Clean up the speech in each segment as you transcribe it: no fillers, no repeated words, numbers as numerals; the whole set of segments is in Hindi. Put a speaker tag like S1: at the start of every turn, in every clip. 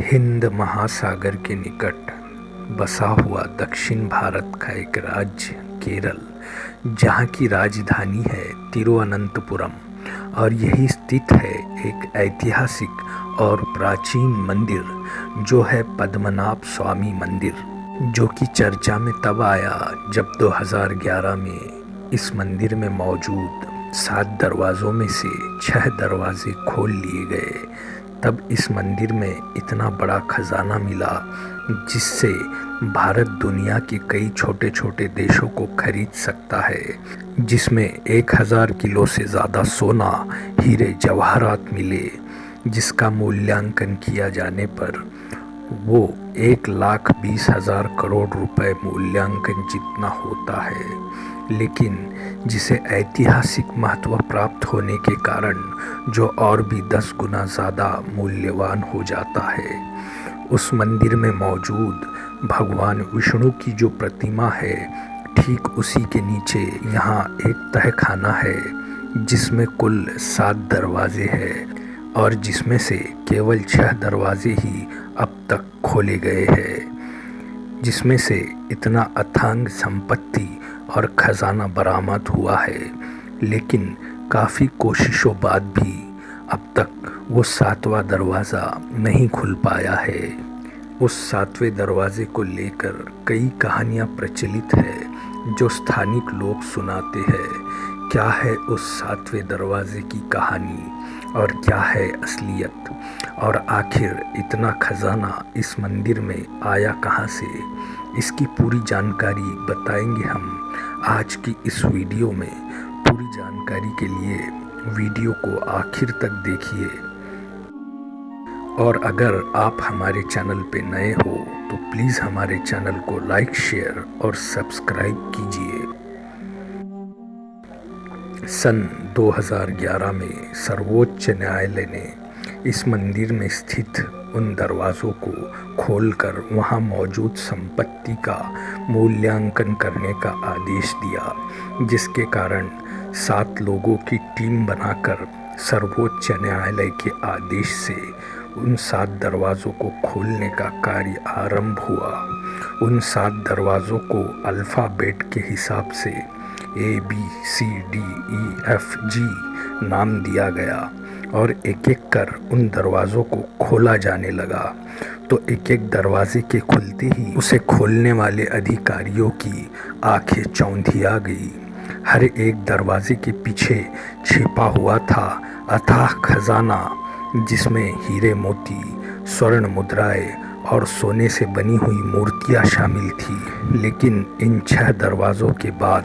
S1: हिंद महासागर के निकट बसा हुआ दक्षिण भारत का एक राज्य केरल, जहाँ की राजधानी है तिरुवनंतपुरम, और यही स्थित है एक ऐतिहासिक और प्राचीन मंदिर जो है पद्मनाभ स्वामी मंदिर, जो कि चर्चा में तब आया जब 2011 में इस मंदिर में मौजूद 7 दरवाज़ों में से 6 दरवाजे खोल लिए गए। तब इस मंदिर में इतना बड़ा खजाना मिला जिससे भारत दुनिया के कई छोटे छोटे देशों को खरीद सकता है, जिसमें 1000 किलो से ज़्यादा सोना, हीरे जवाहरात मिले, जिसका मूल्यांकन किया जाने पर वो 1,20,000 करोड़ रुपए मूल्यांकन जितना होता है, लेकिन जिसे ऐतिहासिक महत्व प्राप्त होने के कारण जो और भी 10 गुना ज़्यादा मूल्यवान हो जाता है। उस मंदिर में मौजूद भगवान विष्णु की जो प्रतिमा है, ठीक उसी के नीचे यहाँ एक तहखाना है जिसमें कुल 7 दरवाजे हैं और जिसमें से केवल 6 दरवाजे ही अब तक खोले गए हैं, जिसमें से इतना अथांग संपत्ति और खजाना बरामद हुआ है, लेकिन काफ़ी कोशिशों बाद भी अब तक वो 7वां दरवाज़ा नहीं खुल पाया है। उस 7वें दरवाजे को लेकर कई कहानियाँ प्रचलित है जो स्थानिक लोग सुनाते हैं। क्या है उस 7वें दरवाजे की कहानी और क्या है असलियत, और आखिर इतना खजाना इस मंदिर में आया कहाँ से, इसकी पूरी जानकारी बताएंगे हम आज की इस वीडियो में। पूरी जानकारी के लिए वीडियो को आखिर तक देखिए, और अगर आप हमारे चैनल पे नए हो तो प्लीज़ हमारे चैनल को लाइक, शेयर और सब्सक्राइब कीजिए। सन 2011 में सर्वोच्च न्यायालय ने इस मंदिर में स्थित उन दरवाज़ों को खोलकर वहां मौजूद संपत्ति का मूल्यांकन करने का आदेश दिया, जिसके कारण 7 लोगों की टीम बनाकर सर्वोच्च न्यायालय के आदेश से उन 7 दरवाज़ों को खोलने का कार्य आरंभ हुआ। उन 7 दरवाज़ों को अल्फ़ाबेट के हिसाब से ABCDEFG नाम दिया गया और एक एक कर उन दरवाज़ों को खोला जाने लगा। तो एक एक दरवाजे के खुलते ही उसे खोलने वाले अधिकारियों की आंखें चौंधिया गई। हर एक दरवाजे के पीछे छिपा हुआ था अथाह खजाना, जिसमें हीरे मोती, स्वर्ण मुद्राएं और सोने से बनी हुई मूर्तियां शामिल थी। लेकिन इन 6 दरवाज़ों के बाद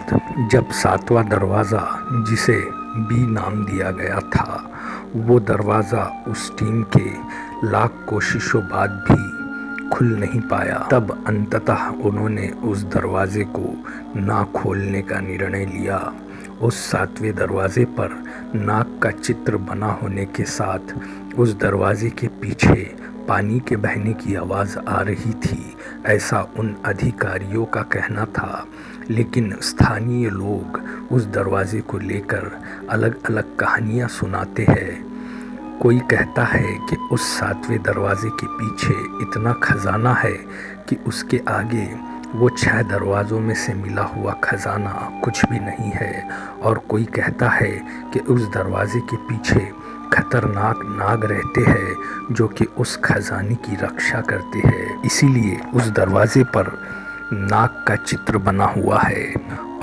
S1: जब 7वां दरवाज़ा, जिसे बी नाम दिया गया था, वो दरवाज़ा उस टीम के लाख कोशिशों बाद भी खुल नहीं पाया, तब अंततः उन्होंने उस दरवाजे को ना खोलने का निर्णय लिया। उस 7वें दरवाजे पर नाग का चित्र बना होने के साथ उस दरवाजे के पीछे पानी के बहने की आवाज़ आ रही थी, ऐसा उन अधिकारियों का कहना था। लेकिन स्थानीय लोग उस दरवाजे को लेकर अलग अलग कहानियाँ सुनाते हैं। कोई कहता है कि उस 7वें दरवाजे के पीछे इतना खजाना है कि उसके आगे वो 6 दरवाज़ों में से मिला हुआ खजाना कुछ भी नहीं है, और कोई कहता है कि उस दरवाजे के पीछे खतरनाक नाग रहते हैं जो कि उस खजाने की रक्षा करते हैं, इसीलिए उस दरवाजे पर नाग का चित्र बना हुआ है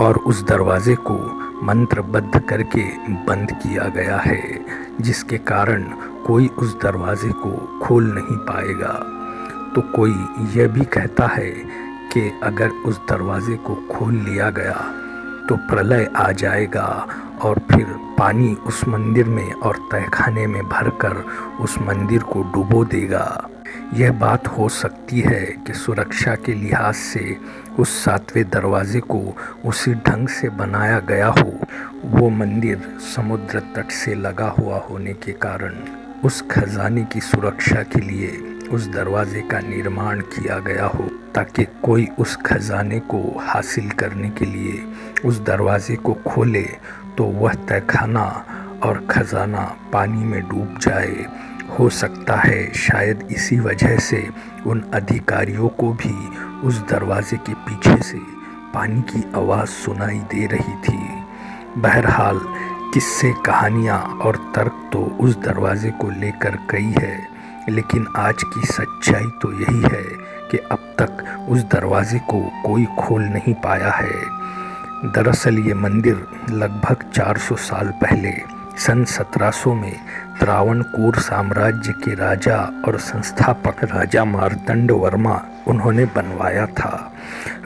S1: और उस दरवाजे को मंत्रबद्ध करके बंद किया गया है, जिसके कारण कोई उस दरवाजे को खोल नहीं पाएगा। तो कोई यह भी कहता है कि अगर उस दरवाजे को खोल लिया गया तो प्रलय आ जाएगा और फिर पानी उस मंदिर में और तहखाने में भरकर उस मंदिर को डुबो देगा। यह बात हो सकती है कि सुरक्षा के लिहाज से उस 7वें दरवाजे को उसी ढंग से बनाया गया हो। वो मंदिर समुद्र तट से लगा हुआ होने के कारण उस खजाने की सुरक्षा के लिए उस दरवाजे का निर्माण किया गया हो, ताकि कोई उस खजाने को हासिल करने के लिए उस दरवाजे को खोले तो वह तहखाना और खजाना पानी में डूब जाए। हो सकता है शायद इसी वजह से उन अधिकारियों को भी उस दरवाजे के पीछे से पानी की आवाज़ सुनाई दे रही थी। बहरहाल किस्से, कहानियाँ और तर्क तो उस दरवाजे को लेकर कई है, लेकिन आज की सच्चाई तो यही है कि अब तक उस दरवाजे को कोई खोल नहीं पाया है। दरअसल ये मंदिर लगभग 400 साल पहले सन 1700 में त्रावणकोर साम्राज्य के राजा और संस्थापक राजा मार्तंड वर्मा उन्होंने बनवाया था।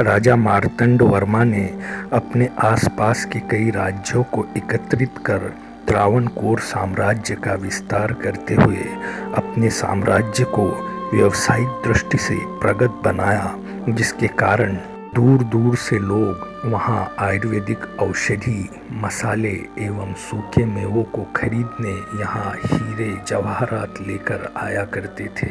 S1: राजा मार्तंड वर्मा ने अपने आसपास के कई राज्यों को एकत्रित कर त्रावणकोर साम्राज्य का विस्तार करते हुए अपने साम्राज्य को व्यावसायिक दृष्टि से प्रगत बनाया, जिसके कारण दूर दूर से लोग वहां आयुर्वेदिक औषधि, मसाले एवं सूखे मेवों को खरीदने यहां हीरे जवाहरात लेकर आया करते थे,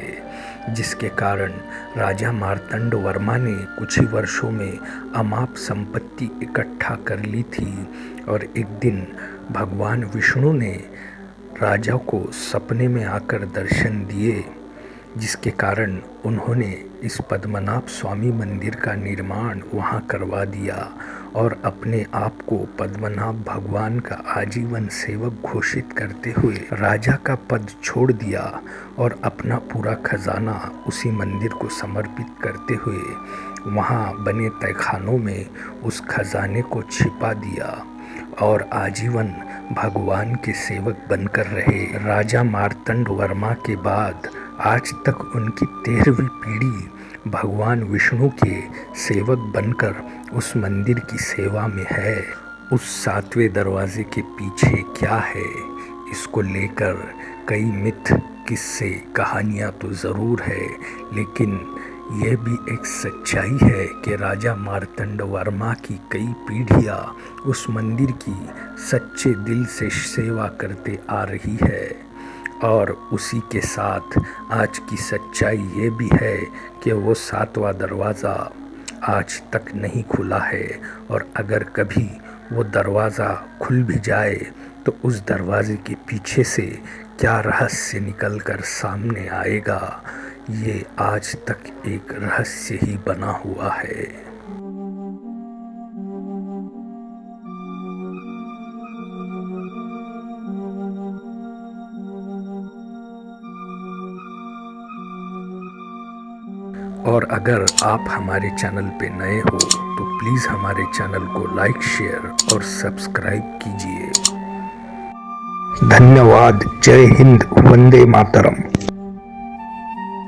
S1: जिसके कारण राजा मार्तंड वर्मा ने कुछ ही वर्षों में अमाप संपत्ति इकट्ठा कर ली थी। और एक दिन भगवान विष्णु ने राजा को सपने में आकर दर्शन दिए, जिसके कारण उन्होंने इस पद्मनाभ स्वामी मंदिर का निर्माण वहां करवा दिया और अपने आप को पद्मनाभ भगवान का आजीवन सेवक घोषित करते हुए राजा का पद छोड़ दिया और अपना पूरा खजाना उसी मंदिर को समर्पित करते हुए वहां बने तहखानों में उस खजाने को छिपा दिया और आजीवन भगवान के सेवक बनकर रहे। राजा मार्तंड वर्मा के बाद आज तक उनकी 13वीं पीढ़ी भगवान विष्णु के सेवक बनकर उस मंदिर की सेवा में है। उस 7वें दरवाजे के पीछे क्या है, इसको लेकर कई मिथ, किस्से, कहानियाँ तो ज़रूर है, लेकिन यह भी एक सच्चाई है कि राजा मार्तंड वर्मा की कई पीढ़ियाँ उस मंदिर की सच्चे दिल से सेवा करते आ रही है। और उसी के साथ आज की सच्चाई ये भी है कि वो 7वां दरवाज़ा आज तक नहीं खुला है, और अगर कभी वो दरवाज़ा खुल भी जाए तो उस दरवाजे के पीछे से क्या रहस्य निकल कर सामने आएगा, ये आज तक एक रहस्य ही बना हुआ है। और अगर आप हमारे चैनल पे नए हो तो प्लीज़ हमारे चैनल को लाइक, शेयर और सब्सक्राइब कीजिए। धन्यवाद। जय हिंद। वंदे मातरम।